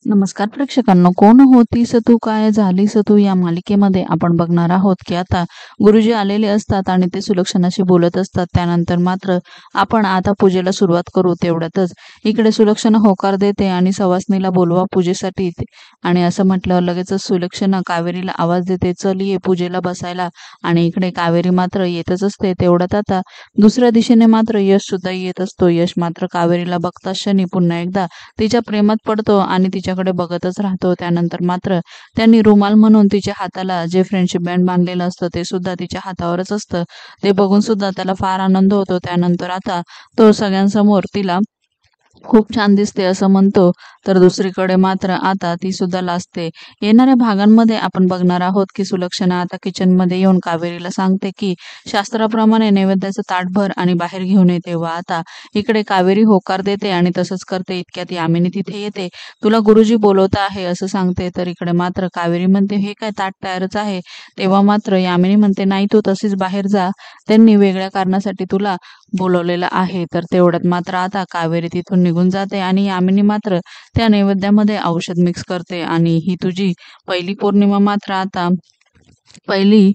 नमस्कार प्रेक्षकांनो, कोण होतीस तू काय झालीस तू या मालिकेमध्ये आपण बघणार आहोत की आता गुरुजी आलेले असतात आणि ते सुलक्षणाशी बोलत असतात। त्यानंतर मात्र आपण आता पूजेला सुरुवात करू। तेवढ्यातच इकडे सुलक्षणा होकार देते आणि सवासणीला बोलवा पूजेसाठी आणि असं म्हटल्यावर लगेचच सुलक्षणा कावेरीला आवाज देते, चल ये पूजेला बसायला। आणि इकडे कावेरी मात्र येतच असते। तेवढ्यात आता दुसऱ्या दिशेने मात्र यश सुद्धा येत असतो। यश मात्र कावेरीला बघताच क्षणी पुन्हा एकदा तिच्या प्रेमात पडतो आणि तिच्याकडे बघतच राहतो। त्यानंतर मात्र त्यांनी रुमाल म्हणून तिच्या हाताला जे फ्रेंडशिप बँड बांधलेलं असतं ते सुद्धा तिच्या हातावरच असतं। ते बघून सुद्धा त्याला फार आनंद होतो। त्यानंतर आता तो सगळ्यांसमोर तिला खूप छान दिसते असं म्हणतो। तर दुसरीकडे मात्र आता ती सुद्धा लाजते। येणाऱ्या भागांमध्ये आपण बघणार आहोत की सुलक्षणा आता किचन मध्ये येऊन कावेरीला सांगते की शास्त्राप्रमाणे नैवेद्याचं ताट भर आणि बाहेर घेऊन ये। तेव्हा आता इकडे कावेरी होकार देते आणि तसंच करते। इतक्यात यामिनी तिथे येते, तुला गुरुजी बोलवत आहे असं सांगते। तर इकडे मात्र कावेरी म्हणते, हे काय ताट तयारच आहे। तेव्हा मात्र यामिनी म्हणते, नाही तू तशीच बाहेर जा, त्यांनी वेगळ्या कारणासाठी तुला बोलवलेलं आहे। तर तेवढ्यात मात्र आता कावेरी तिथून निघून जाते आणि यामिनी मात्र त्या नैवेद्यामध्ये औषध मिक्स करते आणि ही तुझी पहिली पौर्णिमा मात्र आता पहिली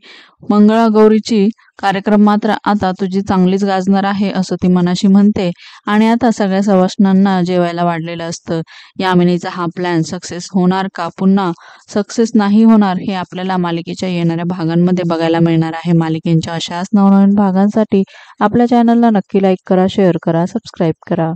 मंगळागौरीची कार्यक्रम मात्र आता तुझी चांगलीच गाजणार आहे असं ती मनाशी म्हणते। आणि आता सगळ्या सवाष्णांना जेवायला वाढलेलं असतं। यामिनीचा हा प्लॅन सक्सेस होणार का पुन्हा सक्सेस नाही होणार हे आपल्याला मालिकेच्या येणाऱ्या भागांमध्ये बघायला मिळणार आहे। मालिकेच्या अशाच नवनवीन भागांसाठी आपल्या चॅनलला नक्की लाईक करा, शेअर करा, सबस्क्राईब करा।